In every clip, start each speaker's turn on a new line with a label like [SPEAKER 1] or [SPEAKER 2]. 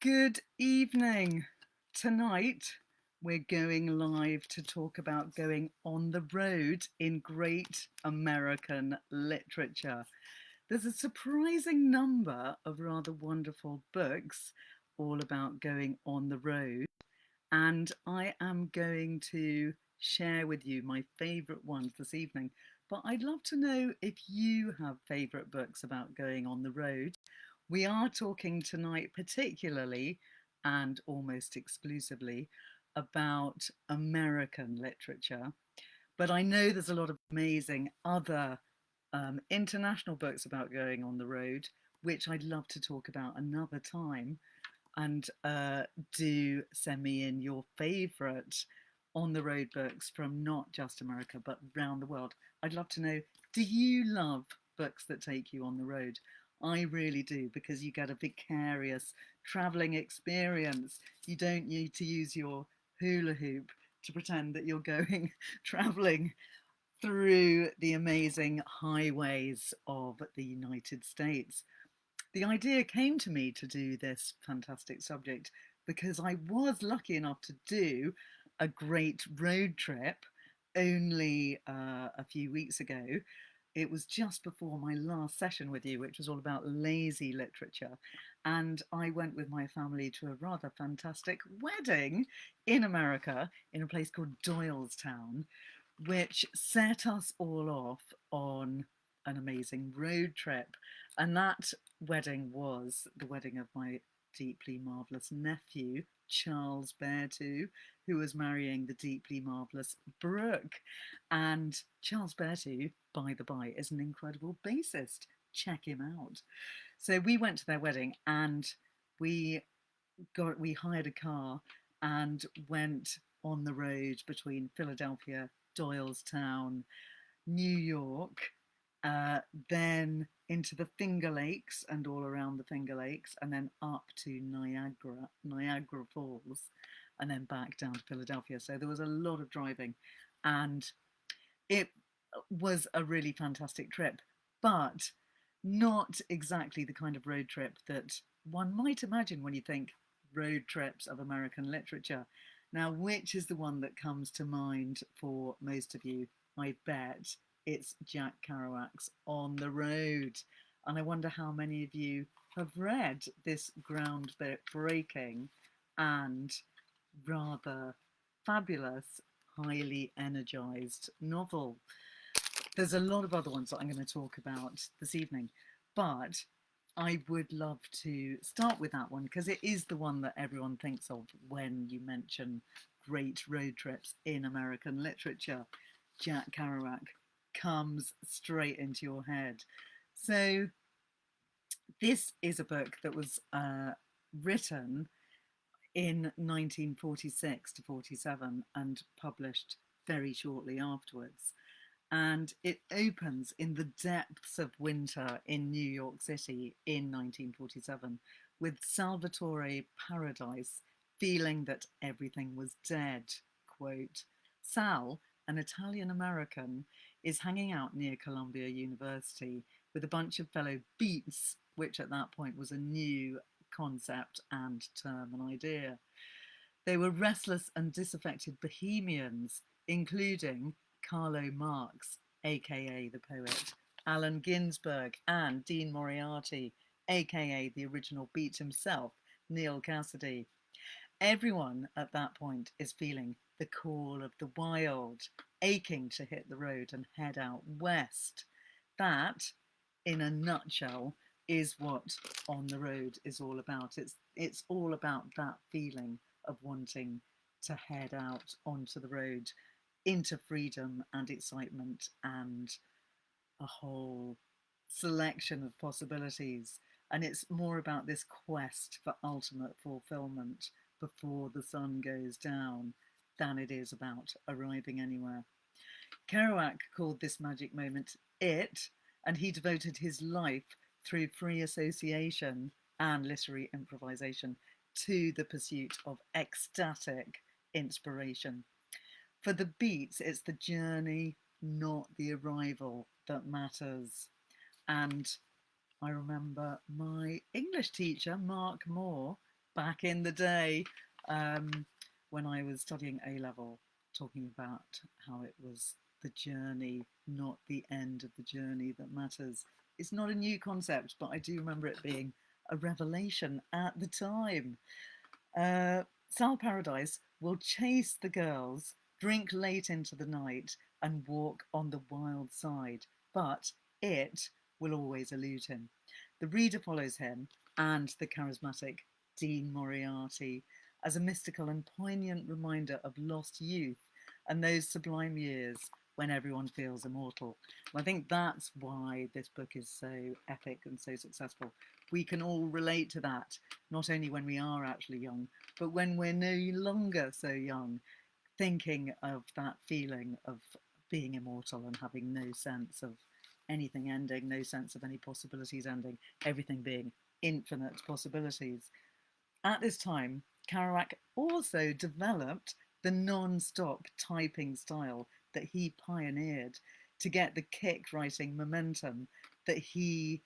[SPEAKER 1] Good evening. Tonight we're going live to talk about going on the road in great American literature. There's a surprising number of rather wonderful books all about going on the road, and I am going to share with you my favourite ones this evening. But I'd love to know if you have favourite books about going on the road. We are talking tonight, particularly and almost exclusively, about American literature. But I know there's a lot of amazing other international books about going on the road, which I'd love to talk about another time. And do send me in your favourite on the road books from not just America, but around the world. I'd love to know, do you love books that take you on the road? I really do, because you get a vicarious travelling experience. You don't need to use your hula hoop to pretend that you're going travelling through the amazing highways of the United States. The idea came to me to do this fantastic subject because I was lucky enough to do a great road trip only a few weeks ago. It was just before my last session with you, which was all about lazy literature. And I went with my family to a rather fantastic wedding in America in a place called Doylestown, which set us all off on an amazing road trip. And that wedding was the wedding of my deeply marvellous nephew, Charles Beartoo, who was marrying the deeply marvellous Brooke. And Charles Beartoo, by the by, is an incredible bassist. Check him out. So we went to their wedding and we hired a car and went on the road between Philadelphia, Doylestown, New York, then into the Finger Lakes and all around the Finger Lakes, and then up to Niagara Falls, and then back down to Philadelphia. So there was a lot of driving, and it was a really fantastic trip, but not exactly the kind of road trip that one might imagine when you think road trips of American literature. Now, which is the one that comes to mind for most of you? I bet it's Jack Kerouac's On the Road. And I wonder how many of you have read this groundbreaking and rather fabulous, highly energized novel. There's a lot of other ones that I'm going to talk about this evening, but I would love to start with that one because it is the one that everyone thinks of when you mention great road trips in American literature. Jack Kerouac comes straight into your head. So this is a book that was written in 1946 to 47 and published very shortly afterwards. And it opens in the depths of winter in New York City in 1947 with Salvatore Paradise feeling that everything was dead. Quote, Sal, an Italian American, is hanging out near Columbia University with a bunch of fellow beats, which at that point was a new concept and term and idea. They were restless and disaffected bohemians, including Carlo Marx, aka the poet, Allen Ginsberg, and Dean Moriarty, aka the original Beat himself, Neil Cassidy. Everyone at that point is feeling the call of the wild, aching to hit the road and head out west. That, in a nutshell, is what On the Road is all about. It's all about that feeling of wanting to head out onto the road into freedom and excitement and a whole selection of possibilities. And it's more about this quest for ultimate fulfillment before the sun goes down than it is about arriving anywhere. Kerouac called this magic moment it, and he devoted his life through free association and literary improvisation to the pursuit of ecstatic inspiration. For the Beats, it's the journey, not the arrival, that matters. And I remember my English teacher, Mark Moore, back in the day, when I was studying A level, talking about how it was the journey, not the end of the journey, that matters. It's not a new concept, but I do remember it being a revelation at the time. Sal Paradise will chase the girls, drink late into the night, and walk on the wild side, but it will always elude him. The reader follows him and the charismatic Dean Moriarty as a mystical and poignant reminder of lost youth and those sublime years when everyone feels immortal. And I think that's why this book is so epic and so successful. We can all relate to that, not only when we are actually young, but when we're no longer so young, thinking of that feeling of being immortal and having no sense of anything ending, no sense of any possibilities ending, everything being infinite possibilities. At this time, Kerouac also developed the non-stop typing style that he pioneered to get the kick writing momentum that he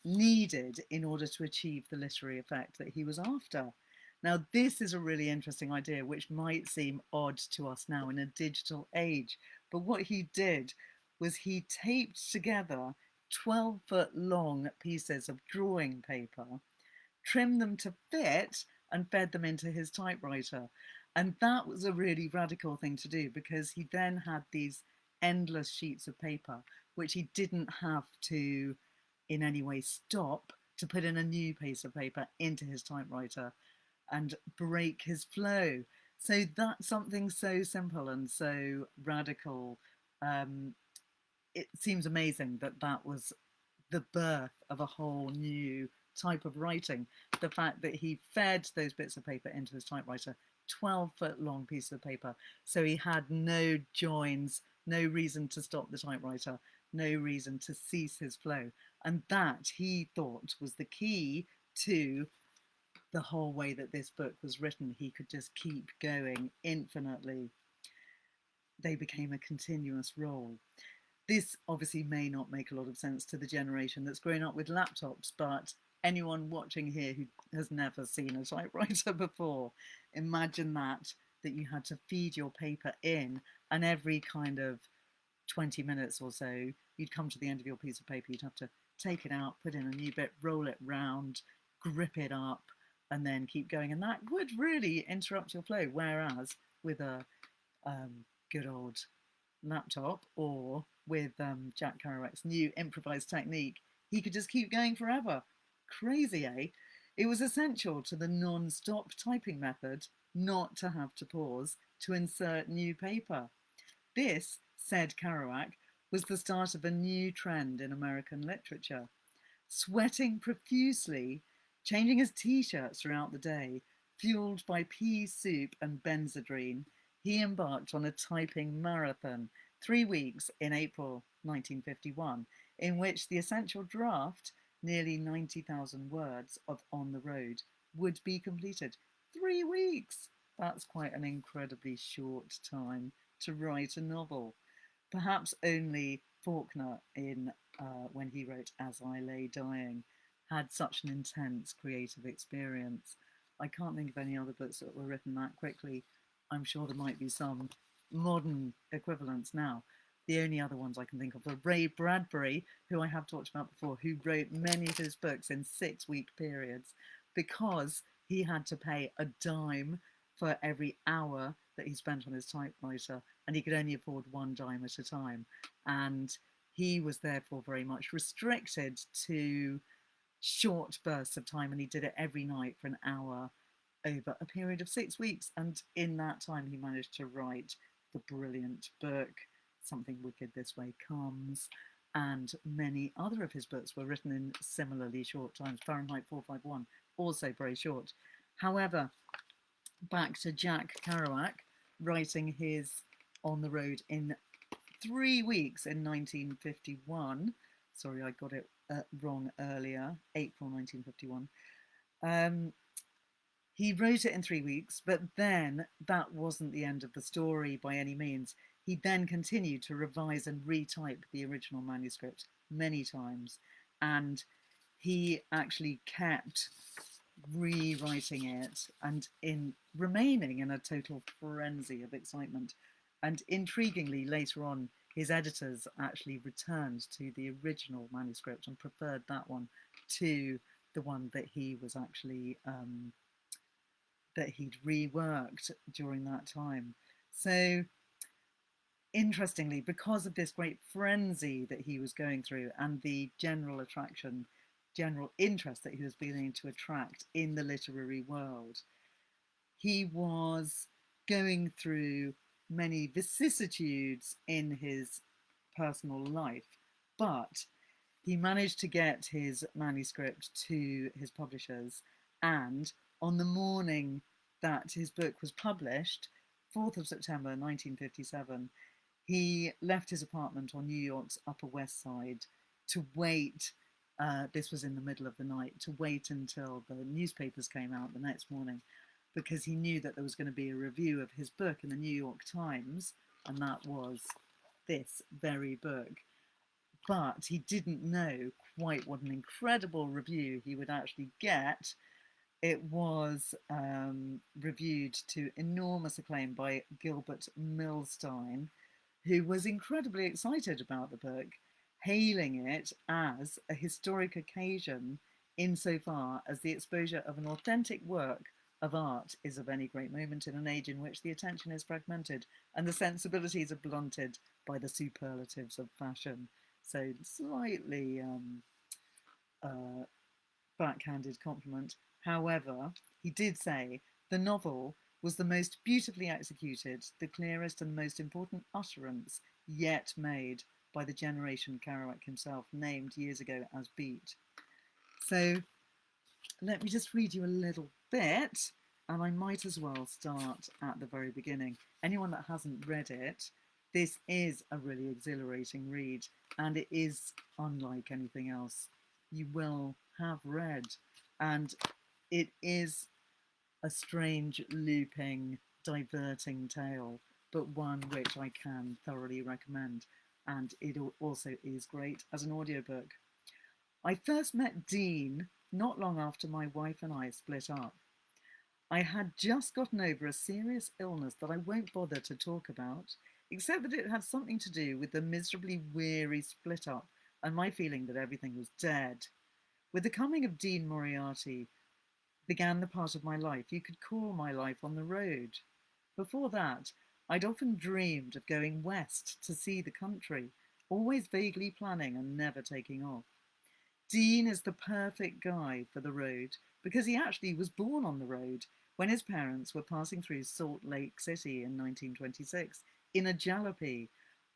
[SPEAKER 1] needed in order to achieve the literary effect that he was after. Now, this is a really interesting idea, which might seem odd to us now in a digital age. But what he did was he taped together 12-foot long pieces of drawing paper, trimmed them to fit, and fed them into his typewriter. And that was a really radical thing to do, because he then had these endless sheets of paper, which he didn't have to in any way stop to put in a new piece of paper into his typewriter and break his flow. So that's something so simple and so radical. It seems amazing that that was the birth of a whole new type of writing. The fact that he fed those bits of paper into his typewriter, 12-foot long piece of paper, so he had no joins, no reason to stop the typewriter, no reason to cease his flow. And that, he thought, was the key to the whole way that this book was written. He could just keep going infinitely. They became a continuous roll. This obviously may not make a lot of sense to the generation that's grown up with laptops, but anyone watching here who has never seen a typewriter before, imagine that you had to feed your paper in, and every kind of 20 minutes or so, you'd come to the end of your piece of paper, you'd have to take it out, put in a new bit, roll it round, grip it up, and then keep going. And that would really interrupt your flow. Whereas with a good old laptop, or with Jack Kerouac's new improvised technique, he could just keep going forever. Crazy, eh? It was essential to the non-stop typing method not to have to pause to insert new paper. This, said Kerouac, was the start of a new trend in American literature. Sweating profusely, changing his t-shirts throughout the day, fueled by pea soup and Benzedrine, he embarked on a typing marathon, 3 weeks in April 1951, in which the essential draft, nearly 90,000 words of On the Road, would be completed. 3 weeks! That's quite an incredibly short time to write a novel. Perhaps only Faulkner, when he wrote As I Lay Dying, had such an intense creative experience. I can't think of any other books that were written that quickly. I'm sure there might be some modern equivalents now. The only other ones I can think of are Ray Bradbury, who I have talked about before, who wrote many of his books in 6-week periods because he had to pay a dime for every hour that he spent on his typewriter, and he could only afford one dime at a time. And he was therefore very much restricted to short bursts of time, and he did it every night for an hour over a period of 6 weeks. And in that time, he managed to write the brilliant book, Something Wicked This Way Comes, and many other of his books were written in similarly short times. Fahrenheit 451, also very short. However, back to Jack Kerouac writing his On the Road in 3 weeks in 1951. Sorry, I got it wrong earlier, April 1951. He wrote it in 3 weeks, but then that wasn't the end of the story by any means. He then continued to revise and retype the original manuscript many times, and he actually kept rewriting it and in remaining in a total frenzy of excitement. And intriguingly, later on, his editors actually returned to the original manuscript and preferred that one to the one that he was actually that he'd reworked during that time. So interestingly, because of this great frenzy that he was going through and the general attraction, general interest that he was beginning to attract in the literary world, he was going through many vicissitudes in his personal life, but he managed to get his manuscript to his publishers, and on the morning that his book was published, 4th of September 1957, he left his apartment on New York's Upper West Side to wait. This was in the middle of the night, to wait until the newspapers came out the next morning, because he knew that there was going to be a review of his book in the New York Times, and that was this very book. But he didn't know quite what an incredible review he would actually get. It was reviewed to enormous acclaim by Gilbert Milstein, who was incredibly excited about the book, hailing it as a historic occasion insofar as the exposure of an authentic work of art is of any great moment in an age in which the attention is fragmented and the sensibilities are blunted by the superlatives of fashion. So slightly backhanded compliment. However, he did say the novel was the most beautifully executed, the clearest and most important utterance yet made by the generation Kerouac himself named years ago as beat. So let me just read you a little bit, and I might as well start at the very beginning. Anyone that hasn't read it, this is a really exhilarating read, and it is unlike anything else you will have read. And it is a strange, looping, diverting tale, but one which I can thoroughly recommend. And it also is great as an audiobook. I first met Dean not long after my wife and I split up. I had just gotten over a serious illness that I won't bother to talk about, except that it had something to do with the miserably weary split up and my feeling that everything was dead. With the coming of Dean Moriarty began the part of my life you could call my life on the road. Before that, I'd often dreamed of going west to see the country, always vaguely planning and never taking off. Dean is the perfect guy for the road because he actually was born on the road when his parents were passing through Salt Lake City in 1926 in a jalopy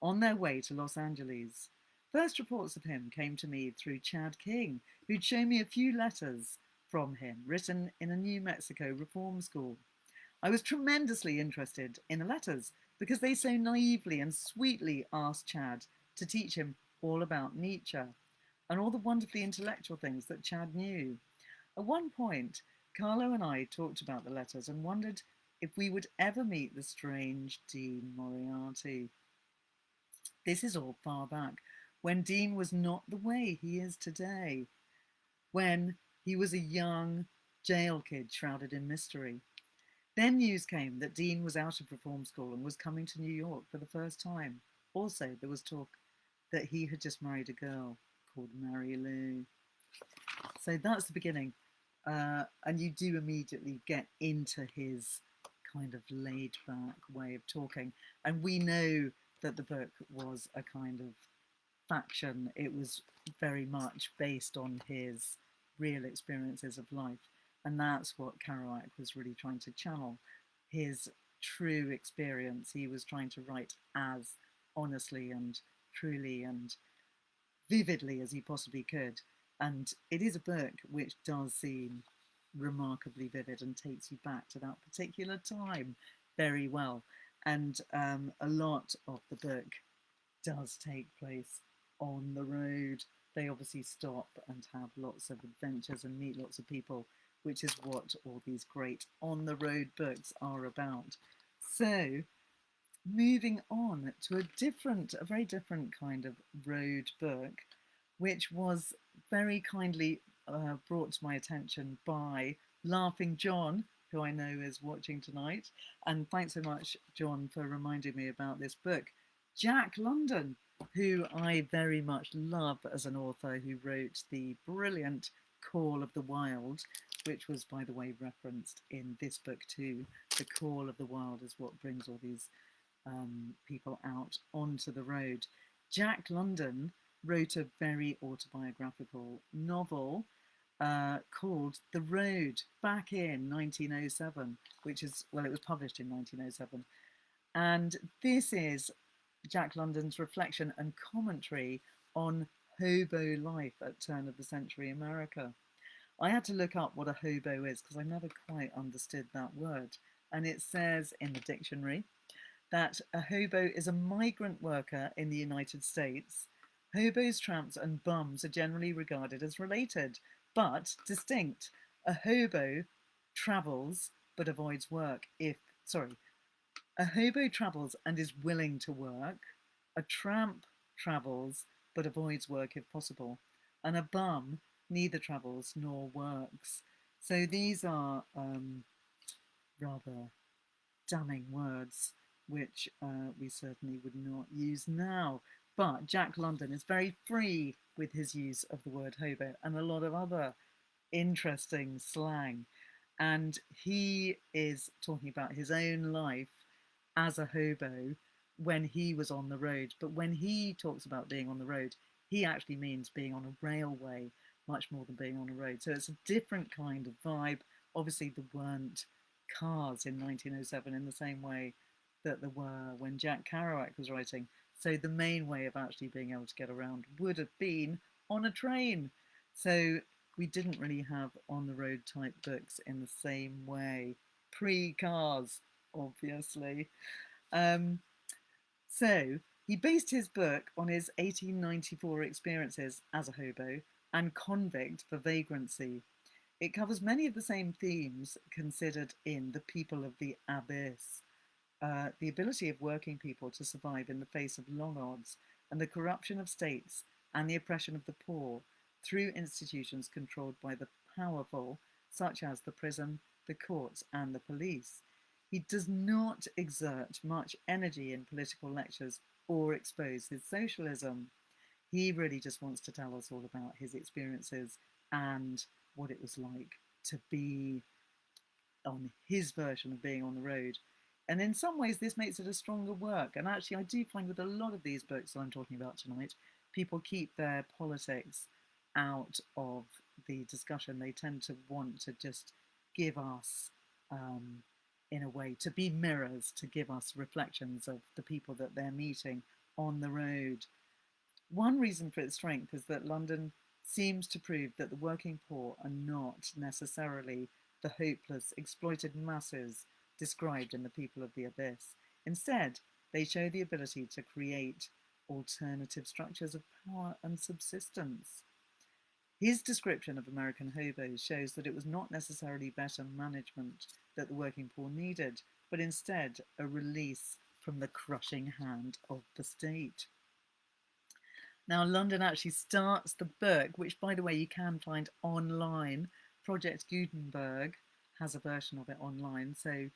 [SPEAKER 1] on their way to Los Angeles. First reports of him came to me through Chad King, who'd shown me a few letters from him written in a New Mexico reform school. I was tremendously interested in the letters because they so naively and sweetly asked Chad to teach him all about Nietzsche and all the wonderfully intellectual things that Chad knew. At one point, Carlo and I talked about the letters and wondered if we would ever meet the strange Dean Moriarty. This is all far back, when Dean was not the way he is today, when he was a young jail kid shrouded in mystery. Then news came that Dean was out of reform school and was coming to New York for the first time. Also, there was talk that he had just married a girl called Mary Lou. So that's the beginning. And you do immediately get into his kind of laid back way of talking. And we know that the book was a kind of faction. It was very much based on his real experiences of life. And that's what Kerouac was really trying to channel, his true experience. He was trying to write as honestly and truly and vividly as he possibly could. And it is a book which does seem remarkably vivid and takes you back to that particular time very well. And a lot of the book does take place on the road. They obviously stop and have lots of adventures and meet lots of people, which is what all these great on the road books are about. So moving on to a very different kind of road book, which was very kindly brought to my attention by Laughing John, who I know is watching tonight. And thanks so much, John, for reminding me about this book. Jack London, who I very much love as an author, who wrote the brilliant Call of the Wild, which was, by the way, referenced in this book too. The Call of the Wild is what brings all these people out onto the road. Jack London wrote a very autobiographical novel called The Road back in 1907, which is, well, it was published in 1907. And this is Jack London's reflection and commentary on hobo life at turn of the century America. I had to look up what a hobo is because I never quite understood that word. And it says in the dictionary that a hobo is a migrant worker in the United States. Hobos, tramps, and bums are generally regarded as related, but distinct. A hobo travels but avoids work a hobo travels and is willing to work. A tramp travels but avoids work if possible. And a bum neither travels nor works. So these are rather damning words, which we certainly would not use now. But Jack London is very free with his use of the word hobo and a lot of other interesting slang. And he is talking about his own life as a hobo when he was on the road. But when he talks about being on the road, he actually means being on a railway much more than being on a road. So it's a different kind of vibe. Obviously, there weren't cars in 1907 in the same way that there were when Jack Kerouac was writing. So the main way of actually being able to get around would have been on a train. So we didn't really have on the road type books in the same way. Pre-cars, obviously. So he based his book on his 1894 experiences as a hobo and convict for vagrancy. It covers many of the same themes considered in The People of the Abyss. The ability of working people to survive in the face of long odds and the corruption of states and the oppression of the poor through institutions controlled by the powerful, such as the prison, the courts, and the police. He does not exert much energy in political lectures or expose his socialism. He really just wants to tell us all about his experiences and what it was like to be on his version of being on the road. And in some ways, this makes it a stronger work. And actually, I do find with a lot of these books that I'm talking about tonight, people keep their politics out of the discussion. They tend to want to just give us, in a way, to be mirrors, to give us reflections of the people that they're meeting on the road. One reason for its strength is that London seems to prove that the working poor are not necessarily the hopeless, exploited masses described in The People of the Abyss. Instead, they show the ability to create alternative structures of power and subsistence. His description of American hobos shows that it was not necessarily better management that the working poor needed, but instead a release from the crushing hand of the state. Now, London actually starts the book, which, by the way, you can find online. Project Gutenberg has a version of it online, so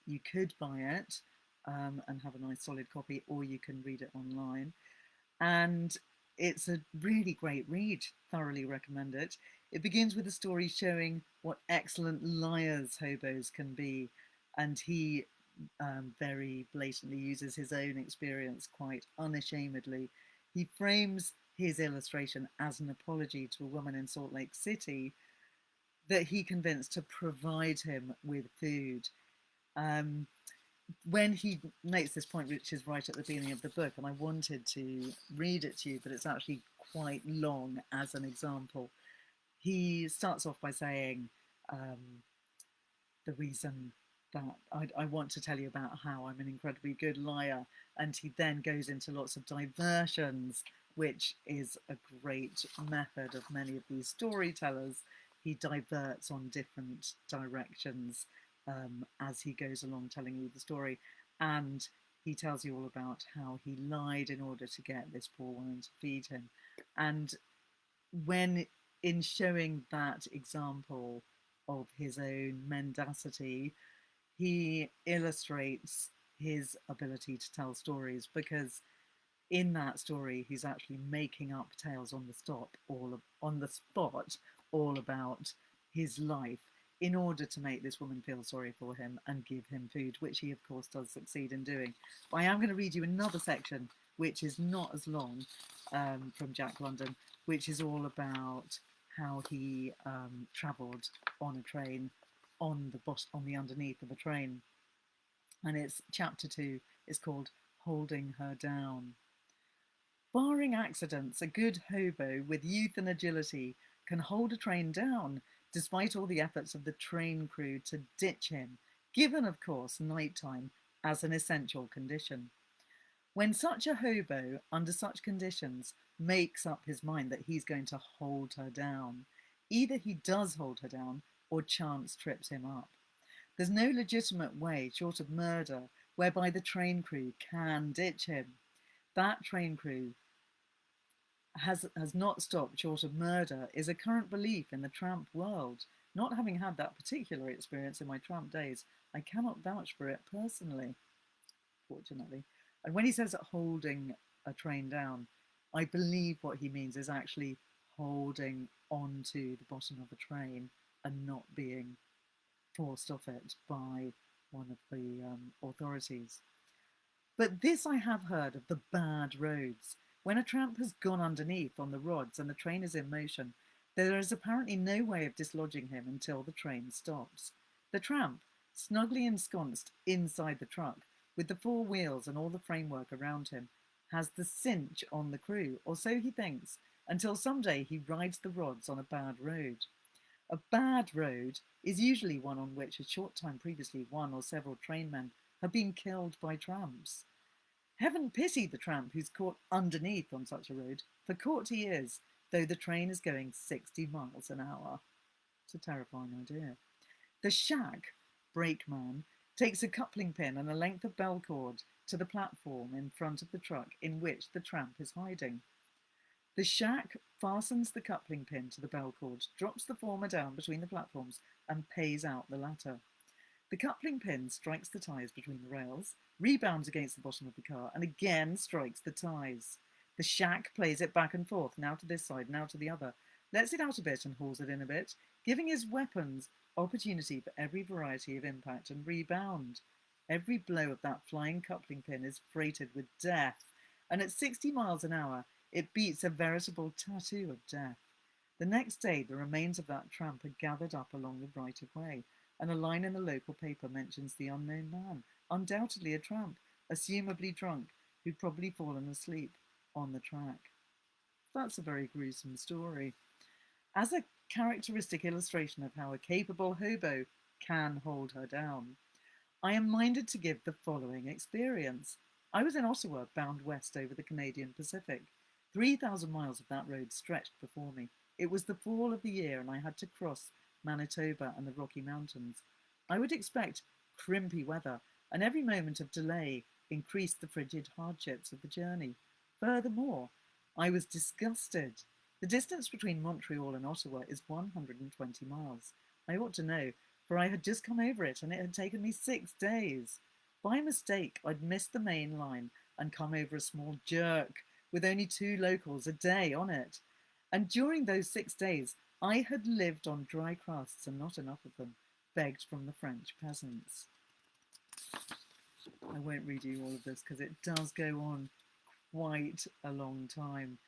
[SPEAKER 1] you could buy it and have a nice solid copy, or you can read it online. And it's a really great read, thoroughly recommend it. It begins with a story showing what excellent liars hobos can be, and he very blatantly uses his own experience quite unashamedly. He frames his illustration as an apology to a woman in Salt Lake City that he convinced to provide him with food. When he makes this point, which is right at the beginning of the book, and I wanted to read it to you, but it's actually quite long as an example. He starts off by saying, the reason that I want to tell you about how I'm an incredibly good liar. And he then goes into lots of diversions, which is a great method of many of these storytellers. He diverts on different directions as he goes along telling you the story. And he tells you all about how he lied in order to get this poor woman to feed him. And when in showing that example of his own mendacity, he illustrates his ability to tell stories, because in that story he's actually making up tales on the spot all about his life, in order to make this woman feel sorry for him and give him food, which he of course does succeed in doing. But I am going to read you another section which is not as long, from Jack London, which is all about how he travelled on a train, on the underneath of a train. And it's chapter 2. It's called Holding Her Down. Barring accidents, a good hobo with youth and agility can hold a train down, despite all the efforts of the train crew to ditch him, given, of course, nighttime as an essential condition. When such a hobo, under such conditions, makes up his mind that he's going to hold her down, either he does hold her down or chance trips him up. There's no legitimate way, short of murder, whereby the train crew can ditch him. That train crew has not stopped short of murder is a current belief in the tramp world. Not having had that particular experience in my tramp days, I cannot vouch for it personally, fortunately. And when he says holding a train down, I believe what he means is actually holding onto the bottom of a train and not being forced off it by one of the authorities. But this I have heard of the bad roads. When a tramp has gone underneath on the rods and the train is in motion, there is apparently no way of dislodging him until the train stops. The tramp, snugly ensconced inside the truck, with the four wheels and all the framework around him, has the cinch on the crew, or so he thinks, until someday he rides the rods on a bad road. A bad road is usually one on which a short time previously one or several trainmen have been killed by tramps. Heaven pity the tramp who's caught underneath on such a road, for caught he is, though the train is going 60 miles an hour. It's a terrifying idea. The shack brakeman takes a coupling pin and a length of bell cord to the platform in front of the truck in which the tramp is hiding. The shack fastens the coupling pin to the bell cord, drops the former down between the platforms, and pays out the latter. The coupling pin strikes the ties between the rails, rebounds against the bottom of the car, and again strikes the ties. The shack plays it back and forth, now to this side, now to the other, lets it out a bit and hauls it in a bit, giving his weapons opportunity for every variety of impact and rebound. Every blow of that flying coupling pin is freighted with death, and at 60 miles an hour, it beats a veritable tattoo of death. The next day, the remains of that tramp are gathered up along the right-of-way, and a line in the local paper mentions the unknown man, undoubtedly a tramp, assumably drunk, who'd probably fallen asleep on the track. That's a very gruesome story. As a characteristic illustration of how a capable hobo can hold her down, I am minded to give the following experience. I was in Ottawa, bound west over the Canadian Pacific. 3,000 miles of that road stretched before me. It was the fall of the year, and I had to cross Manitoba and the Rocky Mountains. I would expect crimpy weather, and every moment of delay increased the frigid hardships of the journey. Furthermore, I was disgusted. The distance between Montreal and Ottawa is 120 miles. I ought to know, for I had just come over it, and it had taken me 6 days. By mistake, I'd missed the main line and come over a small jerk with only 2 locals a day on it. And during those 6 days, I had lived on dry crusts, and not enough of them, begged from the French peasants. I won't read you all of this because it does go on quite a long time.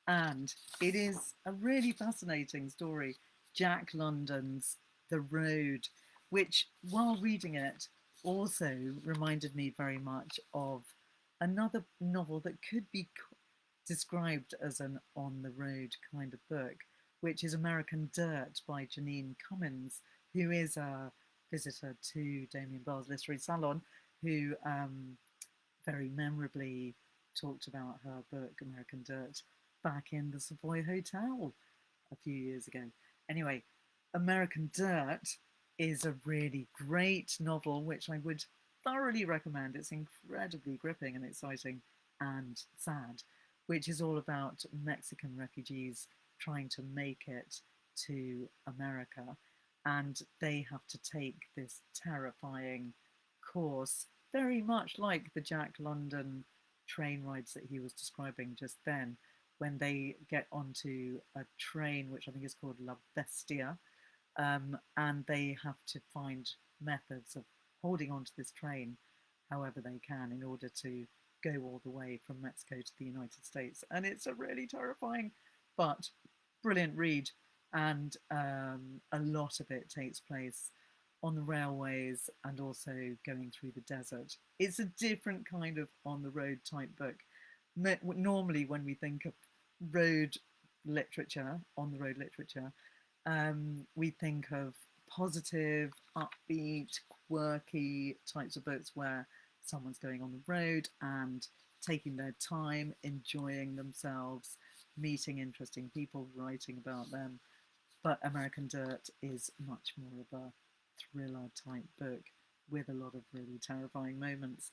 [SPEAKER 1] And it is a really fascinating story, Jack London's The Road, which, while reading it, also reminded me very much of another novel that could be described as an on-the-road kind of book, which is American Dirt by Janine Cummins, who is a visitor to Damien Barr's Literary Salon, who very memorably talked about her book American Dirt back in the Savoy Hotel a few years ago. Anyway, American Dirt is a really great novel, which I would thoroughly recommend. It's incredibly gripping and exciting and sad, which is all about Mexican refugees trying to make it to America. And they have to take this terrifying course, very much like the Jack London train rides that he was describing just then, when they get onto a train, which I think is called La Bestia, and they have to find methods of holding onto this train however they can in order to go all the way from Mexico to the United States. And it's a really terrifying but brilliant read. And a lot of it takes place on the railways and also going through the desert. It's a different kind of on the road type book. Normally, when we think of road literature, on the road literature, we think of positive, upbeat, quirky types of books where someone's going on the road and taking their time, enjoying themselves, meeting interesting people, writing about them. But American Dirt is much more of a thriller type book with a lot of really terrifying moments.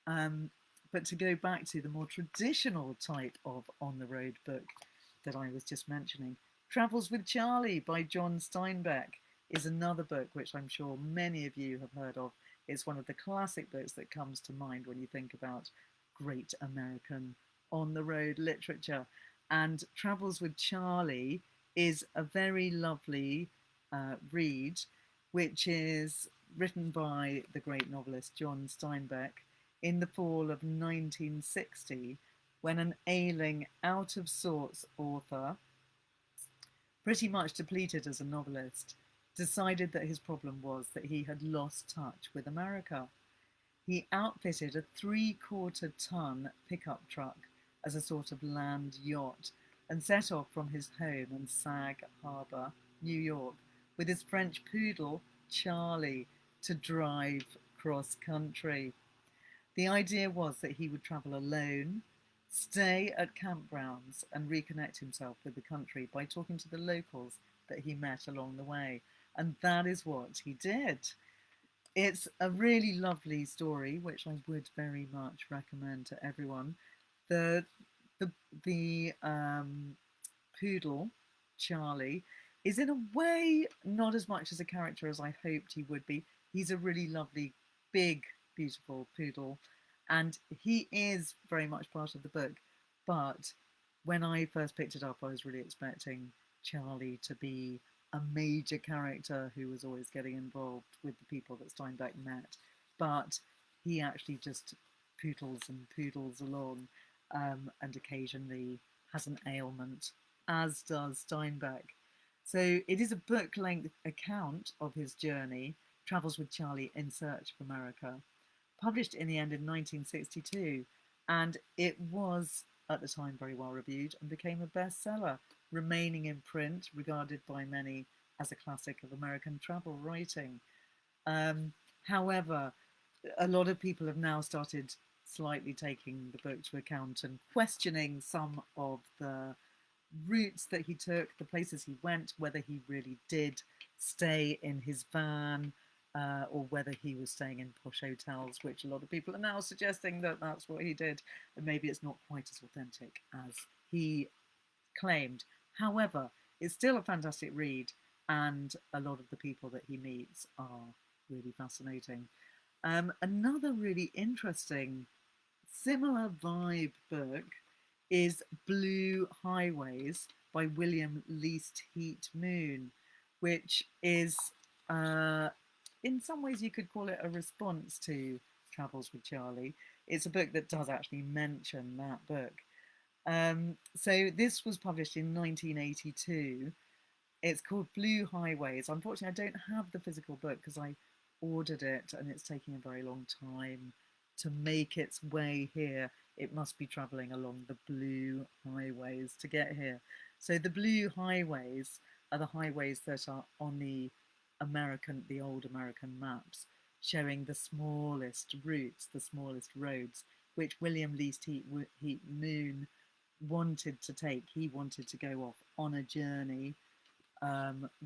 [SPEAKER 1] Um, but to go back to the more traditional type of on the road book that I was just mentioning, Travels with Charley by John Steinbeck is another book which I'm sure many of you have heard of. It's one of the classic books that comes to mind when you think about great American on the road literature. And Travels with Charley is a very lovely read, which is written by the great novelist John Steinbeck in the fall of 1960, when an ailing, out of sorts author, pretty much depleted as a novelist, decided that his problem was that he had lost touch with America. He outfitted a 3/4 ton pickup truck as a sort of land yacht and set off from his home in Sag Harbor, New York, with his French poodle, Charley, to drive cross country. The idea was that he would travel alone, stay at campgrounds, and reconnect himself with the country by talking to the locals that he met along the way. And that is what he did. It's a really lovely story, which I would very much recommend to everyone. The the the poodle, Charley, is in a way not as much as a character as I hoped he would be. He's a really lovely, big, beautiful poodle, and he is very much part of the book. But when I first picked it up, I was really expecting Charley to be a major character who was always getting involved with the people that Steinbeck met. But he actually just poodles and poodles along, and occasionally has an ailment, as does Steinbeck. So it is a book length account of his journey, Travels with Charley in Search of America, published in the end in 1962. And it was, at the time, very well reviewed and became a bestseller, remaining in print, regarded by many as a classic of American travel writing. However, a lot of people have now started slightly taking the book to account and questioning some of the routes that he took, the places he went, whether he really did stay in his van, or whether he was staying in posh hotels, which a lot of people are now suggesting that that's what he did, and maybe it's not quite as authentic as he claimed. However, it's still a fantastic read, and a lot of the people that he meets are really fascinating. Another really interesting, similar vibe book is Blue Highways by William Least Heat Moon, which is, in some ways, you could call it a response to Travels with Charley. It's a book that does actually mention that book. So this was published in 1982. It's called Blue Highways. Unfortunately, I don't have the physical book because I ordered it and it's taking a very long time to make its way here. It must be travelling along the blue highways to get here. So the blue highways are the highways that are on the old American maps, showing the smallest routes, the smallest roads, which William Least Heat Moon wanted to take. He wanted to go off on a journey,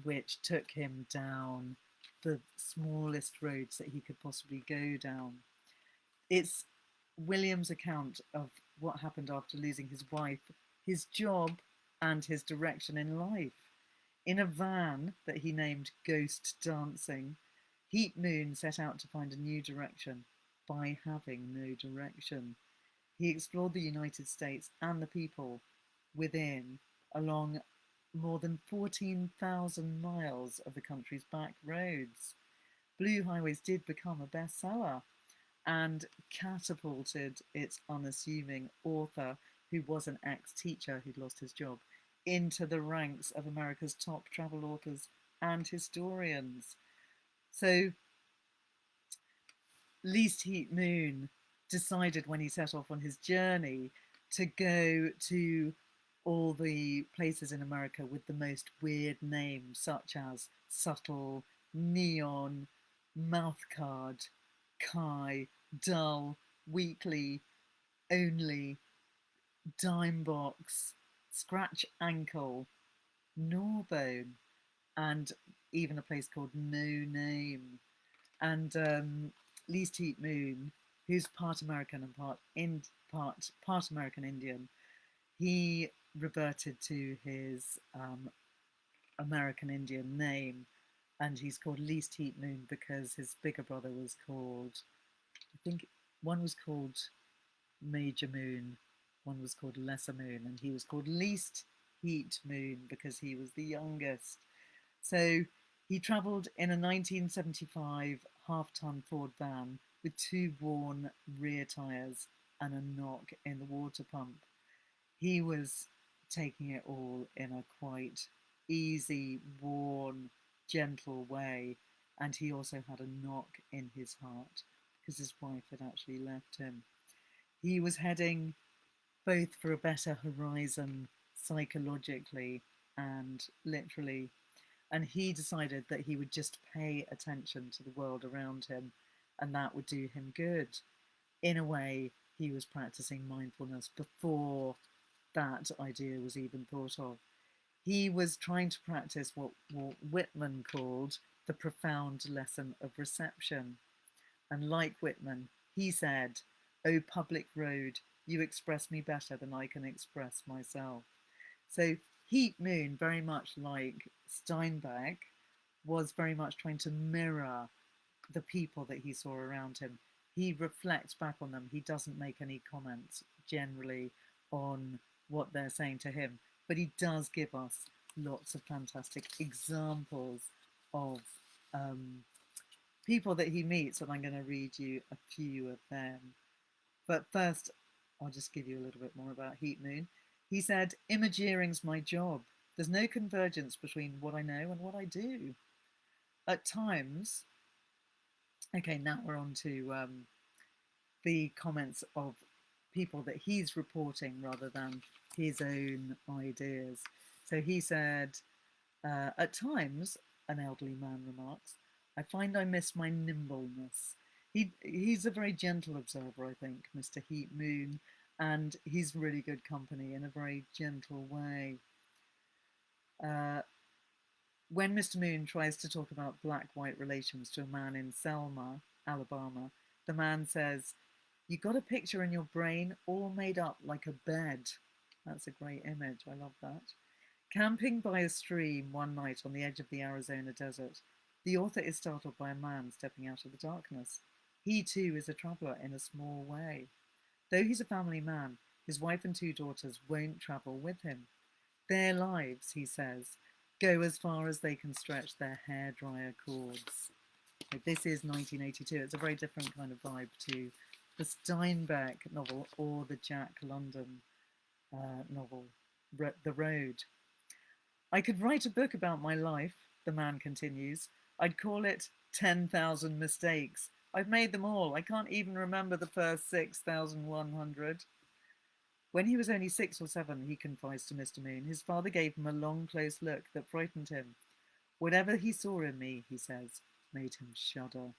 [SPEAKER 1] which took him down the smallest roads that he could possibly go down. It's William's account of what happened after losing his wife, his job, and his direction in life. In a van that he named Ghost Dancing, Heat Moon set out to find a new direction by having no direction. He explored the United States and the people within along more than 14,000 miles of the country's back roads. Blue Highways did become a bestseller and catapulted its unassuming author, who was an ex-teacher who'd lost his job, into the ranks of America's top travel authors and historians. So Least Heat Moon decided when he set off on his journey to go to all the places in America with the most weird names, such as Subtle, Neon, Mouthcard, Kai, Dull, Weekly, Only, Dimebox, Scratch Ankle, Gnawbone, and even a place called No Name. And Least Heat Moon, who's part American and part American Indian, he reverted to his American Indian name, and he's called Least Heat Moon because his bigger brother was called, I think one was called Major Moon, one was called Lesser Moon, and he was called Least Heat Moon because he was the youngest. So he travelled in a 1975 half-ton Ford van with two worn rear tyres and a knock in the water pump. He was taking it all in a quite easy, worn, gentle way, and he also had a knock in his heart because his wife had actually left him. He was heading both for a better horizon psychologically and literally, and he decided that he would just pay attention to the world around him, and that would do him good. In a way, he was practicing mindfulness before that idea was even thought of. He was trying to practice what Walt Whitman called the profound lesson of reception. And like Whitman, he said, "O public road, you express me better than I can express myself." So Heat Moon, very much like Steinbeck, was very much trying to mirror the people that he saw around him. He reflects back on them. He doesn't make any comments generally on what they're saying to him, but he does give us lots of fantastic examples of people that he meets, and I'm going to read you a few of them. But first, I'll just give you a little bit more about Heat Moon. He said, "Imageering's my job. There's no convergence between what I know and what I do. At times," okay, now we're on to the comments of people that he's reporting rather than his own ideas. So he said, "At times," an elderly man remarks, "I find I miss my nimbleness." He's a very gentle observer, I think, Mr. Heat Moon, and he's really good company in a very gentle way. When Mr. Moon tries to talk about black-white relations to a man in Selma, Alabama, the man says, "You got a picture in your brain all made up like a bed." That's a great image. I love that. Camping by a stream one night on the edge of the Arizona desert, the author is startled by a man stepping out of the darkness. He too is a traveller in a small way. Though he's a family man, his wife and two daughters won't travel with him. Their lives, he says, go as far as they can stretch their hairdryer cords. This is 1982. It's a very different kind of vibe to the Steinbeck novel or the Jack London novel, The Road. "I could write a book about my life," the man continues. "I'd call it 10,000 Mistakes. I've made them all. I can't even remember the first 6,100. When he was only 6 or 7, he confides to Mr. Moon, his father gave him a long, close look that frightened him. "Whatever he saw in me," he says, "made him shudder."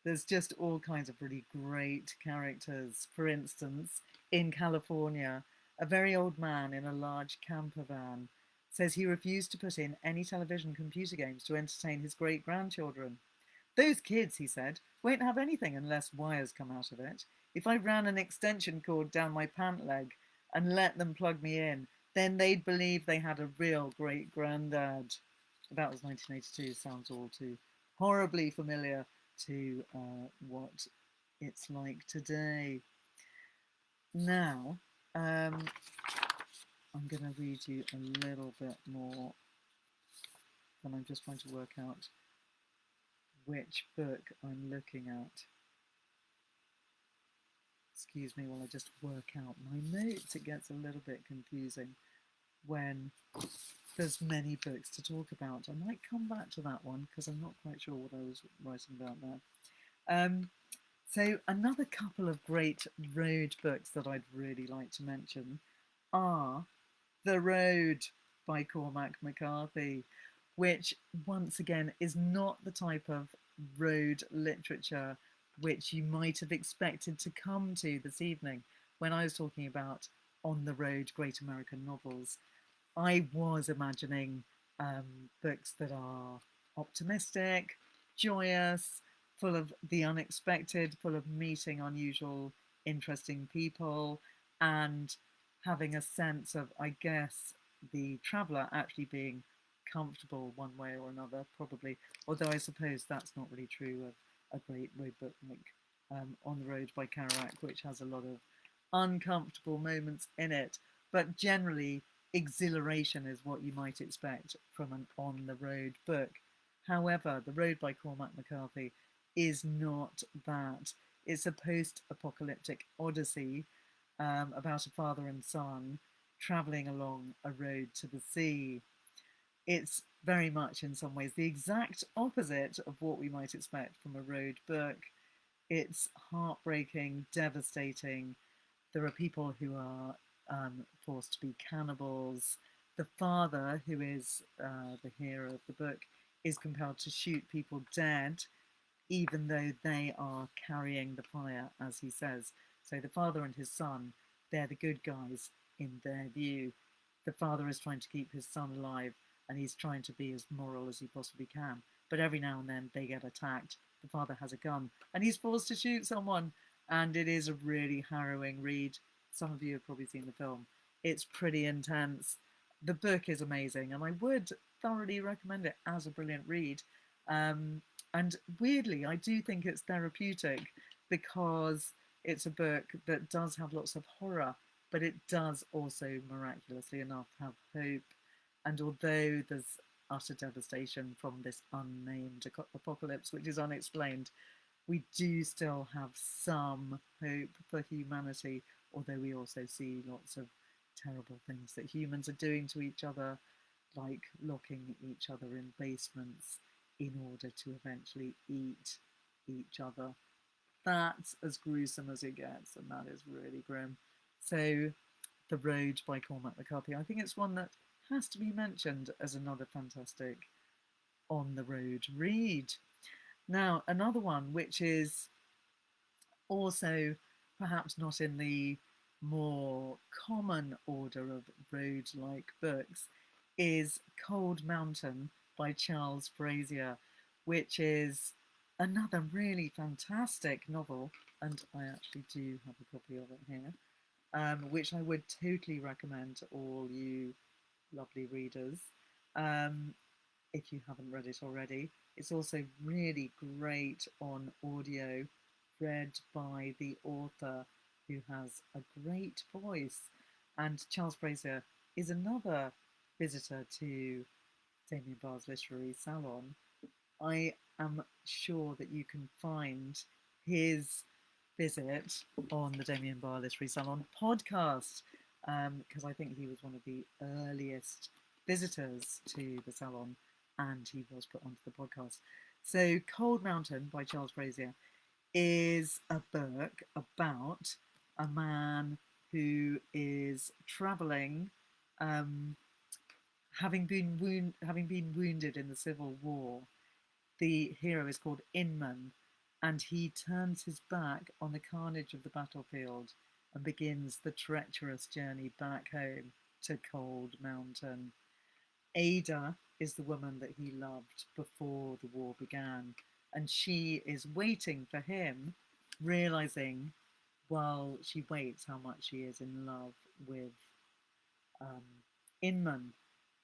[SPEAKER 1] There's just all kinds of really great characters. For instance, in California, a very old man in a large camper van says he refused to put in any television computer games to entertain his great-grandchildren. "Those kids," he said, "won't have anything unless wires come out of it. If I ran an extension cord down my pant leg and let them plug me in, then they'd believe they had a real great granddad. That was 1982. Sounds all too horribly familiar to what it's like today. Now, I'm going to read you a little bit more, and I'm just trying to work out which book I'm looking at. Excuse me while I just work out my notes. It gets a little bit confusing when there's many books to talk about. I might come back to that one because I'm not quite sure what I was writing about there. So another couple of great road books that I'd really like to mention are The Road by Cormac McCarthy, which once again is not the type of road literature which you might have expected to come to this evening. When I was talking about on the road great American novels, I was imagining books that are optimistic, joyous, full of the unexpected, full of meeting unusual, interesting people, and having a sense of, I guess, the traveller actually being comfortable one way or another, probably. Although I suppose that's not really true of a great road book like On the Road by Kerouac, which has a lot of uncomfortable moments in it. But generally, exhilaration is what you might expect from an on the road book. However, The Road by Cormac McCarthy is not that. It's a post apocalyptic odyssey about a father and son travelling along a road to the sea. It's very much, in some ways, the exact opposite of what we might expect from a road book. It's heartbreaking, devastating. There are people who are forced to be cannibals. The father, who is the hero of the book, is compelled to shoot people dead, even though they are carrying the fire, as he says. So the father and his son, they're the good guys in their view. The father is trying to keep his son alive, and he's trying to be as moral as he possibly can. But every now and then they get attacked. The father has a gun, and he's forced to shoot someone. And it is a really harrowing read. Some of you have probably seen the film. It's pretty intense. The book is amazing, and I would thoroughly recommend it as a brilliant read. And weirdly, I do think it's therapeutic because it's a book that does have lots of horror, but it does also, miraculously enough, have hope. And although there's utter devastation from this unnamed apocalypse, which is unexplained, we do still have some hope for humanity, although we also see lots of terrible things that humans are doing to each other, like locking each other in basements in order to eventually eat each other. That's as gruesome as it gets, and that is really grim. So, The Road by Cormac McCarthy, I think it's one that has to be mentioned as another fantastic on the road read. Now, another one which is also perhaps not in the more common order of road like books is Cold Mountain by Charles Frazier, which is another really fantastic novel. And I actually do have a copy of it here, which I would totally recommend to all you lovely readers. Um, if you haven't read it already. It's also really great on audio, read by the author who has a great voice. And Charles Fraser is another visitor to Damien Barr's Literary Salon. I am sure that you can find his visit on the Damien Barr Literary Salon podcast, because I think he was one of the earliest visitors to the salon, and he was put onto the podcast. So, Cold Mountain by Charles Frazier is a book about a man who is travelling, having been wounded in the Civil War. The hero is called Inman, and he turns his back on the carnage of the battlefield and begins the treacherous journey back home to Cold Mountain. Ada is the woman that he loved before the war began, and she is waiting for him, realizing while she waits how much she is in love with Inman,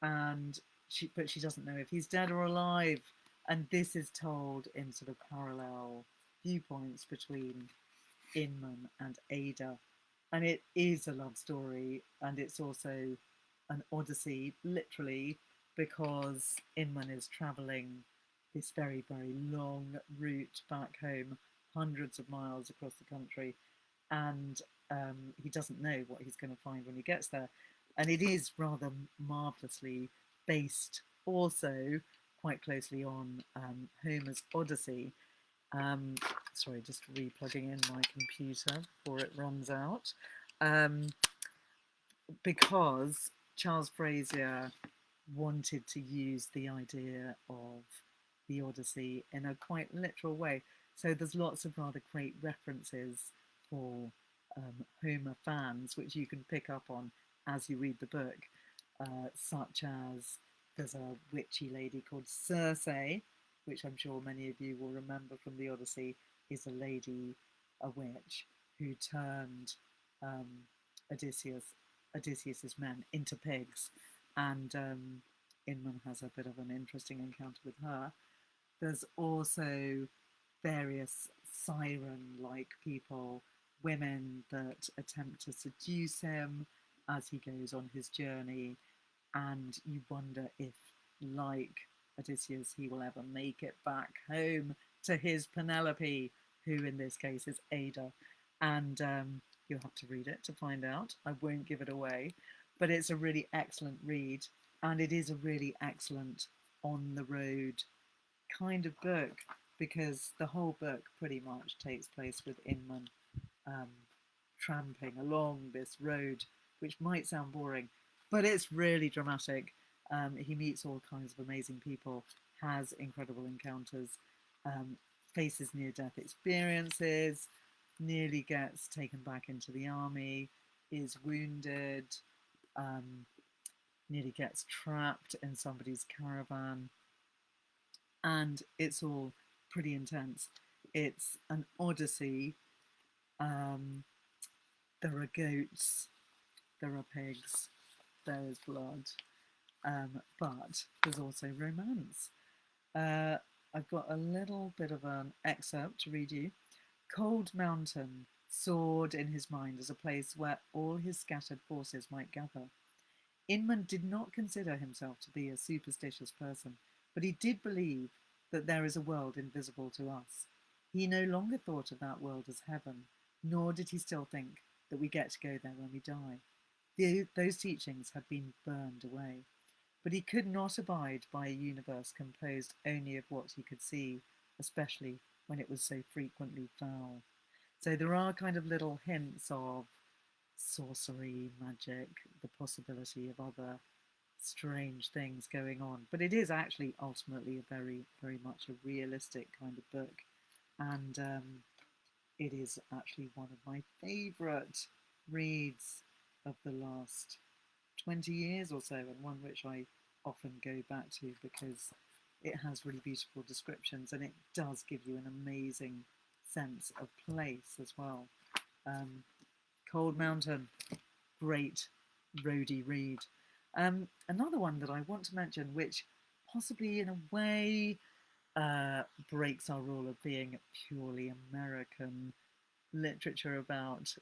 [SPEAKER 1] and she doesn't know if he's dead or alive. And this is told in sort of parallel viewpoints between Inman and Ada. And it is a love story, and it's also an odyssey, literally, because Inman is traveling this very, very long route back home, hundreds of miles across the country, and he doesn't know what he's going to find when he gets there. And it is rather marvelously based also quite closely on Homer's Odyssey. Um, Sorry, just replugging in my computer before it runs out. Um, because Charles Frazier wanted to use the idea of the Odyssey in a quite literal way. So there's lots of rather great references for Homer fans, which you can pick up on as you read the book, such as there's a witchy lady called Circe, which I'm sure many of you will remember from the Odyssey, is a lady, a witch, who turned um, Odysseus's men into pigs, and Inman has a bit of an interesting encounter with her. There's also various siren-like people, women that attempt to seduce him as he goes on his journey, and you wonder if, like Odysseus, he will ever make it back home to his Penelope, who in this case is Ada. And you'll have to read it to find out. I won't give it away, but it's a really excellent read, and it is a really excellent on the road kind of book, because the whole book pretty much takes place with Inman um, tramping along this road, which might sound boring, but it's really dramatic. He meets all kinds of amazing people, has incredible encounters, faces near death experiences, nearly gets taken back into the army, is wounded, um, nearly gets trapped in somebody's caravan, and it's all pretty intense. It's an odyssey. Um, there are goats, there are pigs, there is blood, but there's also romance. Uh, I've got a little bit of an excerpt to read you. Cold Mountain soared in his mind as a place where all his scattered forces might gather. Inman did not consider himself to be a superstitious person, but he did believe that there is a world invisible to us. He no longer thought of that world as heaven, nor did he still think that we get to go there when we die. Those teachings had been burned away. But he could not abide by a universe composed only of what he could see, especially when it was so frequently foul. So there are kind of little hints of sorcery, magic, the possibility of other strange things going on. But it is actually ultimately a very, very much a realistic kind of book. And it is actually one of my favourite reads of the last 20 years or so, and one which I often go back to because it has really beautiful descriptions, and it does give you an amazing sense of place as well. Cold Mountain, great roadie read. Another one that I want to mention, which possibly in a way breaks our rule of being purely American literature about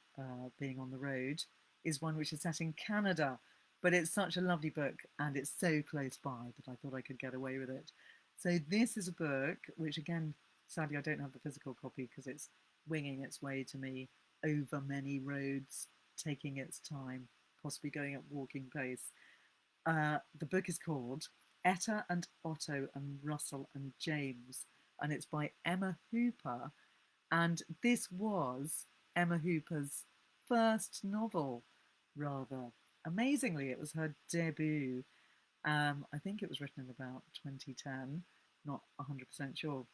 [SPEAKER 1] being on the road, is one which is set in Canada. But it's such a lovely book, and it's so close by that I thought I could get away with it. So this is a book which, again, sadly I don't have the physical copy because it's winging its way to me over many roads, taking its time, possibly going at walking pace. The book is called Etta and Otto and Russell and James, and it's by Emma Hooper. And this was Emma Hooper's first novel, rather amazingly. It was her debut. I think it was written in about 2010, not 100% sure.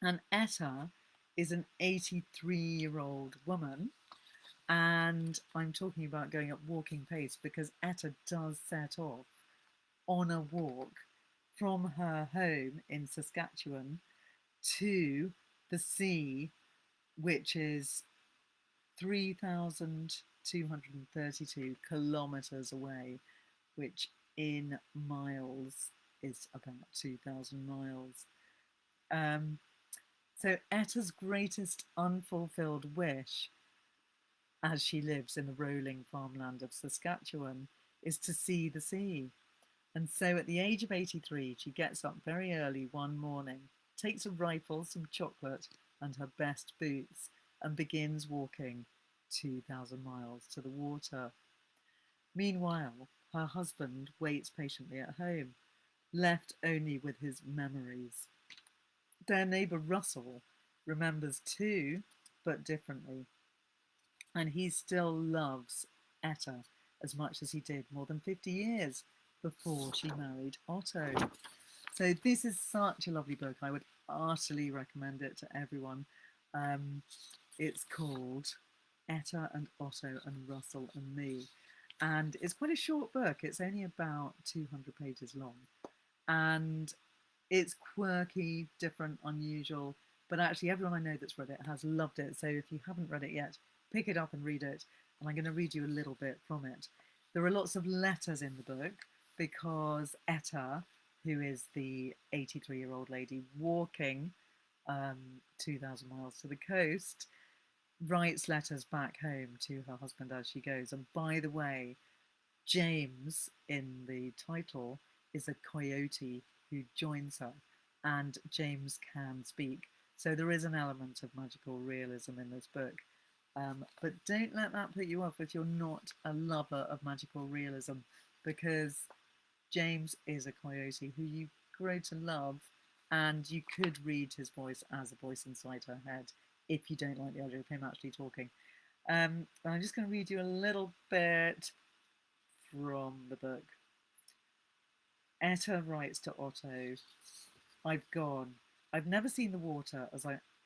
[SPEAKER 1] And Etta is an 83-year-old woman. And I'm talking about going at walking pace because Etta does set off on a walk from her home in Saskatchewan to the sea, which is 3,232 kilometres away. which in miles is about 2,000 miles. Um, so Etta's greatest unfulfilled wish, as she lives in the rolling farmland of Saskatchewan, is to see the sea. And so at the age of 83, she gets up very early one morning, takes a rifle, some chocolate, and her best boots, and begins walking 2,000 miles to the water. Meanwhile, her husband waits patiently at home, left only with his memories. Their neighbour Russell remembers too, but differently. And he still loves Etta as much as he did more than 50 years before she married Otto. So this is such a lovely book. I would heartily recommend it to everyone. Um, it's called Etta and Otto and Russell and Me. And it's quite a short book. It's only about 200 pages long. And it's quirky, different, unusual. But actually, everyone I know that's read it has loved it. So if you haven't read it yet, pick it up and read it. And I'm going to read you a little bit from it. There are lots of letters in the book because Etta, who is the 83-year-old lady walking 2,000 miles to the coast, writes letters back home to her husband as she goes. And by the way, James in the title is a coyote who joins her, and James can speak. So there is an element of magical realism in this book. But don't let that put you off if you're not a lover of magical realism, because James is a coyote who you grow to love, and you could read his voice as a voice inside her head if you don't like the idea of him actually talking. I'm just going to read you a little bit from the book. Etta writes to Otto, I've gone. I've never seen the water,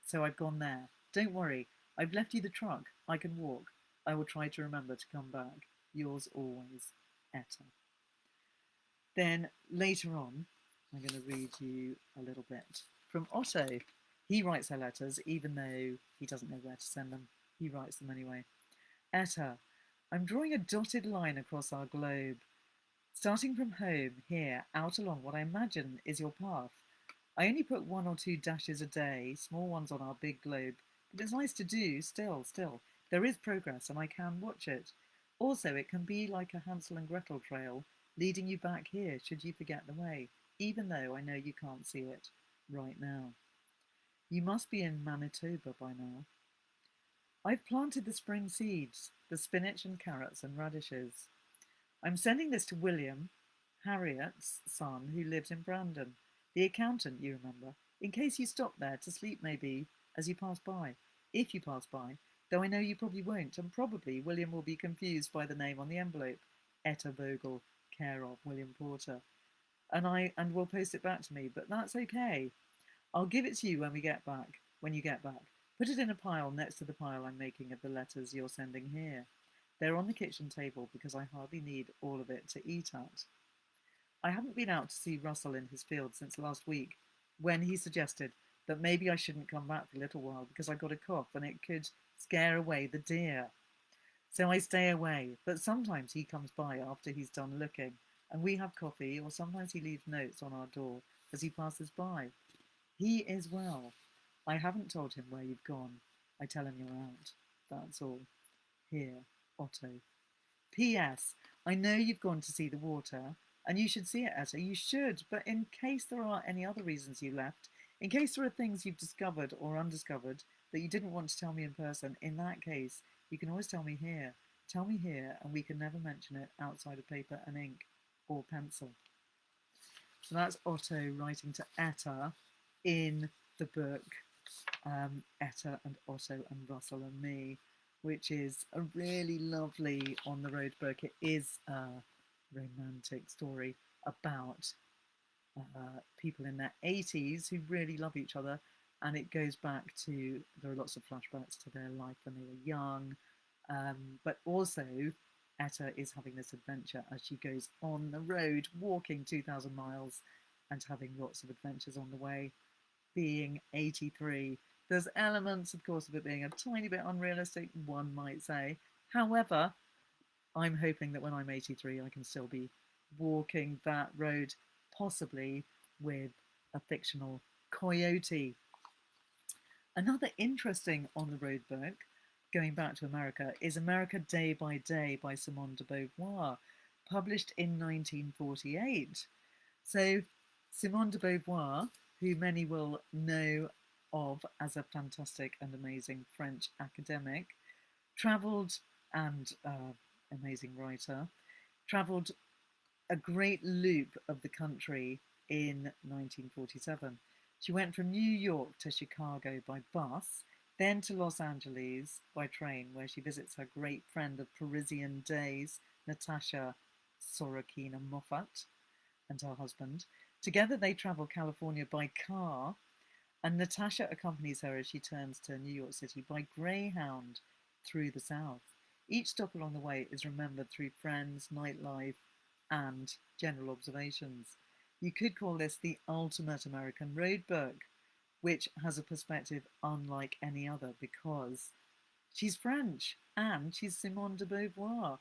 [SPEAKER 1] so I've gone there. Don't worry. I've left you the truck. I can walk. I will try to remember to come back. Yours always, Etta. Then later on, I'm going to read you a little bit from Otto. He writes her letters, even though he doesn't know where to send them. He writes them anyway. Etta, I'm drawing a dotted line across our globe. Starting from home, here, out along what I imagine is your path. I only put 1 or 2 dashes a day, small ones on our big globe, but it's nice to do, still. There is progress, and I can watch it. Also, it can be like a Hansel and Gretel trail, leading you back here should you forget the way, even though I know you can't see it right now. You must be in Manitoba by now. I've planted the spring seeds, the spinach and carrots and radishes. I'm sending this to William, Harriet's son, who lives in Brandon, the accountant, you remember, in case you stop there to sleep maybe as you pass by. If you pass by, though I know you probably won't, and probably William will be confused by the name on the envelope, Etta Vogel, care of William Porter. And will post it back to me, but that's okay. I'll give it to you when you get back. Put it in a pile next to the pile I'm making of the letters you're sending here. They're on the kitchen table because I hardly need all of it to eat at. I haven't been out to see Russell in his field since last week, when he suggested that maybe I shouldn't come back for a little while because I got a cough and it could scare away the deer. So I stay away, but sometimes he comes by after he's done looking, and we have coffee, or sometimes he leaves notes on our door as he passes by. He is well. I haven't told him where you've gone. I tell him you're out. That's all. Here, Otto. P.S. I know you've gone to see the water, and you should see it, Etta. You should, but in case there are any other reasons you left, in case there are things you've discovered or undiscovered that you didn't want to tell me in person, in that case, you can always tell me here. Tell me here, and we can never mention it outside of paper and ink or pencil. So that's Otto writing to Etta in the book Etta and Otto and Russell and Me, which is a really lovely on-the-road book. It is a romantic story about people in their 80s who really love each other, and it goes back to, there are lots of flashbacks to their life when they were young, but also Etta is having this adventure as she goes on the road, walking 2,000 miles and having lots of adventures on the way. Being 83, there's elements, of course, of it being a tiny bit unrealistic, one might say. However, I'm hoping that when I'm 83, I can still be walking that road, possibly with a fictional coyote. Another interesting on the road book, going back to America, is America Day by Day by Simone de Beauvoir, published in 1948. So, Simone de Beauvoir, who many will know of as a fantastic and amazing French academic, travelled and amazing writer, travelled a great loop of the country in 1947. She went from New York to Chicago by bus, then to Los Angeles by train, where she visits her great friend of Parisian days, Natasha Sorokina Moffat, and her husband. Together they travel California by car, and Natasha accompanies her as she turns to New York City by Greyhound through the South. Each stop along the way is remembered through friends, nightlife, and general observations. You could call this the ultimate American road book, which has a perspective unlike any other because she's French and she's Simone de Beauvoir.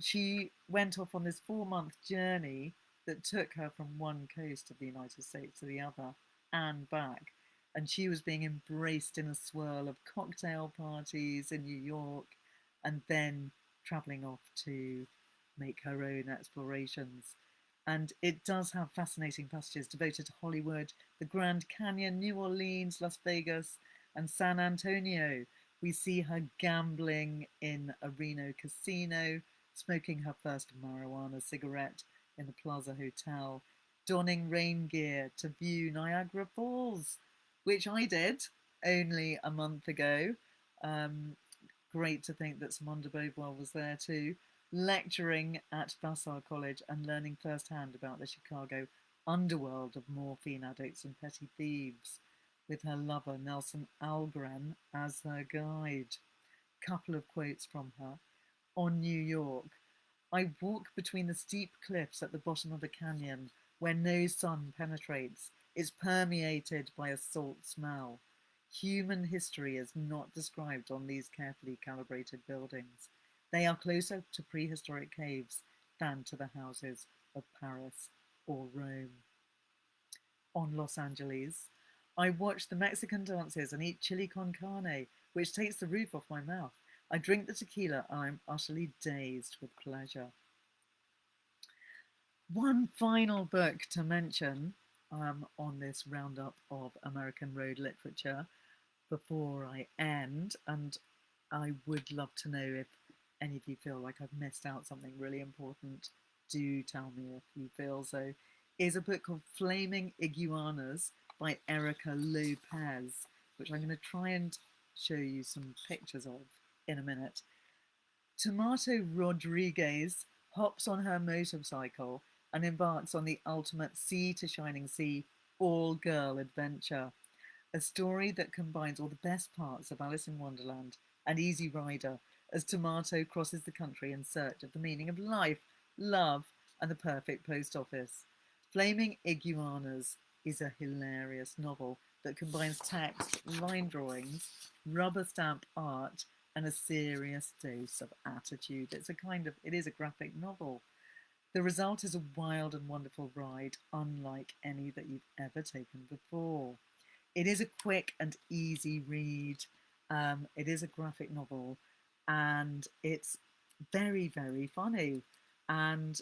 [SPEAKER 1] She went off on this 4-month journey that took her from one coast of the United States to the other and back. And she was being embraced in a swirl of cocktail parties in New York and then travelling off to make her own explorations. And it does have fascinating passages devoted to Hollywood, the Grand Canyon, New Orleans, Las Vegas, and San Antonio. We see her gambling in a Reno casino, smoking her first marijuana cigarette in the Plaza Hotel, donning rain gear to view Niagara Falls, which I did only a month ago. Great to think that Simone de Beauvoir was there too, lecturing at Vassar College and learning firsthand about the Chicago underworld of morphine addicts and petty thieves, with her lover Nelson Algren as her guide. Couple of quotes from her. On New York, I walk between the steep cliffs at the bottom of the canyon where no sun penetrates. It's permeated by a salt smell. Human history is not described on these carefully calibrated buildings. They are closer to prehistoric caves than to the houses of Paris or Rome. On Los Angeles, I watch the Mexican dances and eat chili con carne, which takes the roof off my mouth. I drink the tequila and I'm utterly dazed with pleasure. One final book to mention on this roundup of American road literature before I end, and I would love to know if any of you feel like I've missed out something really important. Do tell me if you feel so. Is a book called Flaming Iguanas by Erica Lopez, which I'm going to try and show you some pictures of in a minute. Tomato Rodriguez hops on her motorcycle and embarks on the ultimate sea to shining sea all-girl adventure. A story that combines all the best parts of Alice in Wonderland and Easy Rider as Tomato crosses the country in search of the meaning of life, love, and the perfect post office. Flaming Iguanas is a hilarious novel that combines text, line drawings, rubber stamp art, and a serious dose of attitude. It is a graphic novel. The result is a wild and wonderful ride, unlike any that you've ever taken before. It is a quick and easy read. It is a graphic novel, and it's very, very funny. And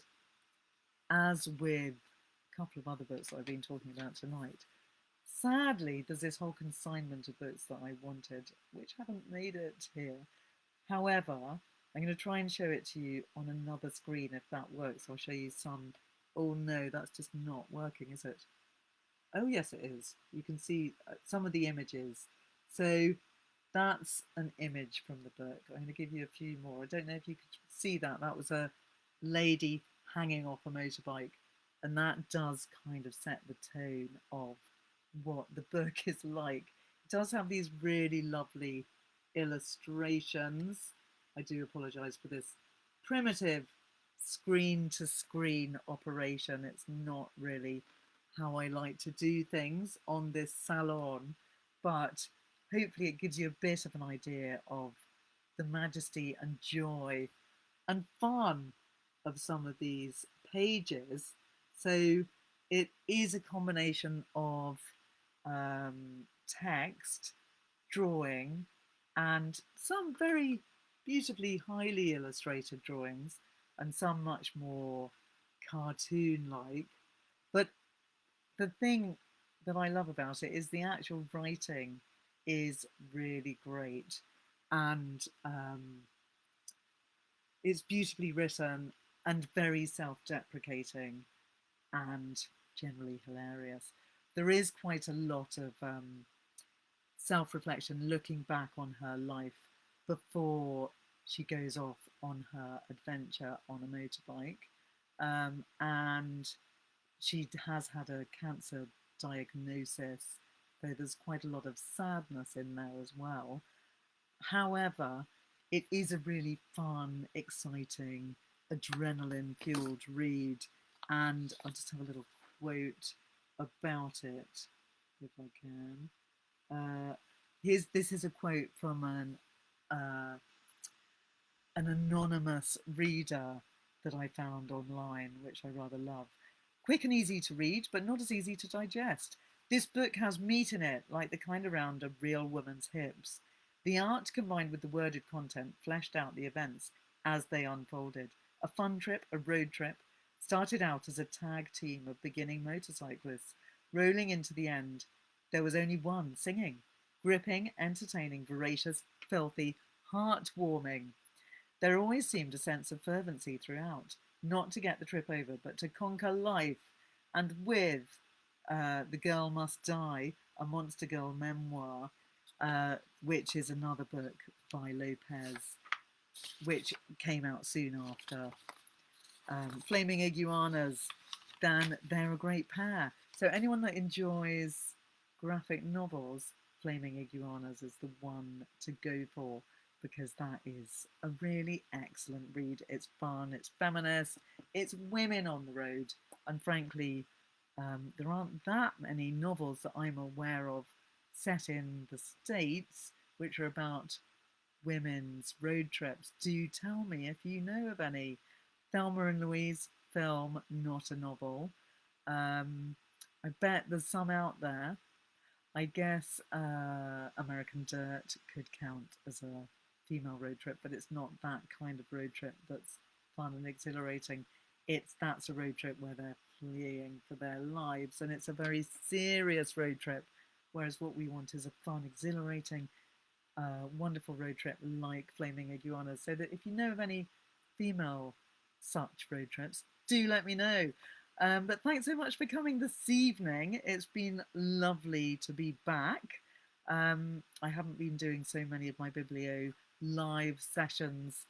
[SPEAKER 1] as with a couple of other books that I've been talking about tonight, sadly, there's this whole consignment of books that I wanted, which haven't made it here. However, I'm going to try and show it to you on another screen if that works. I'll show you some. Oh no, that's just not working, is it? Oh yes, it is. You can see some of the images. So that's an image from the book. I'm going to give you a few more. I don't know if you could see that. That was a lady hanging off a motorbike, and that does kind of set the tone of what the book is like. It does have these really lovely illustrations. I do apologise for this primitive screen to screen operation. It's not really how I like to do things on this salon, but hopefully it gives you a bit of an idea of the majesty and joy and fun of some of these pages. So it is a combination of text, drawing, and some very beautifully highly illustrated drawings, and some much more cartoon like. But the thing that I love about it is the actual writing is really great, and it's beautifully written and very self-deprecating and generally hilarious. There is quite a lot of self-reflection, looking back on her life before she goes off on her adventure on a motorbike, and she has had a cancer diagnosis, though there's quite a lot of sadness in there as well. However, it is a really fun, exciting, adrenaline fueled read, and I'll just have a little quote about it if I can. This is a quote from an anonymous reader that I found online, which I rather love. Quick and easy to read, but not as easy to digest. This book has meat in it, like the kind around a real woman's hips. The art combined with the worded content fleshed out the events as they unfolded. A fun trip, a road trip, started out as a tag team of beginning motorcyclists, rolling into the end. There was only one singing. Gripping, entertaining, voracious, filthy, heartwarming. There always seemed a sense of fervency throughout, not to get the trip over, but to conquer life. And with The Girl Must Die, a Monster Girl memoir, which is another book by Lopez, which came out soon after Flaming Iguanas, then they're a great pair. So anyone that enjoys graphic novels, Flaming Iguanas is the one to go for, because that is a really excellent read. It's fun, it's feminist, it's women on the road, and frankly, there aren't that many novels that I'm aware of set in the States which are about women's road trips. Do tell me if you know of any. Thelma and Louise film, not a novel. I bet there's some out there. I guess American Dirt could count as a female road trip, but it's not that kind of road trip that's fun and exhilarating. That's a road trip where they're fleeing for their lives, and it's a very serious road trip. Whereas what we want is a fun, exhilarating, wonderful road trip like Flaming Iguanas. So that if you know of any female such road trips, do let me know. But thanks so much for coming this evening. It's been lovely to be back. I haven't been doing so many of my Biblio live sessions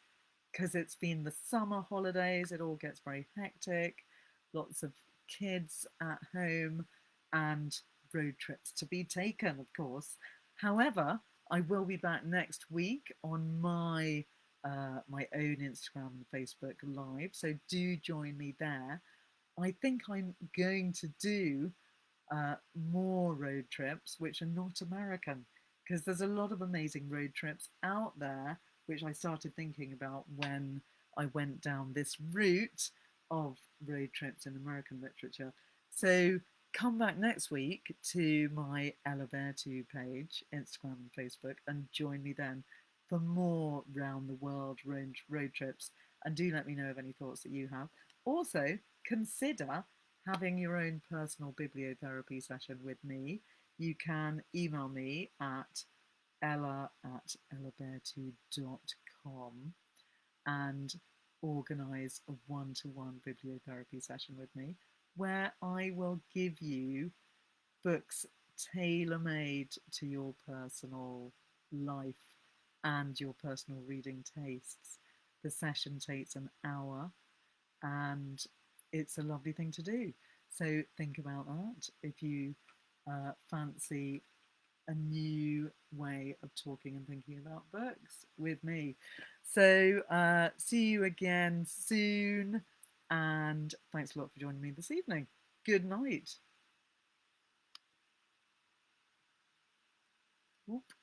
[SPEAKER 1] because it's been the summer holidays. It all gets very hectic, lots of kids at home and road trips to be taken, of course. However, I will be back next week on my own Instagram and Facebook live, so do join me there. I think I'm going to do more road trips which are not American, because there's a lot of amazing road trips out there which I started thinking about when I went down this route of road trips in American literature. So come back next week to my Ella Vertu page, Instagram and Facebook, and join me then for more round the world road trips. And do let me know of any thoughts that you have. Also, consider having your own personal bibliotherapy session with me. You can email me at ella@ellabertu.com and organise a one-to-one bibliotherapy session with me, where I will give you books tailor-made to your personal life and your personal reading tastes. The session takes an hour and it's a lovely thing to do. So think about that if you fancy a new way of talking and thinking about books with me. So see you again soon, and thanks a lot for joining me this evening. Good night. Whoop.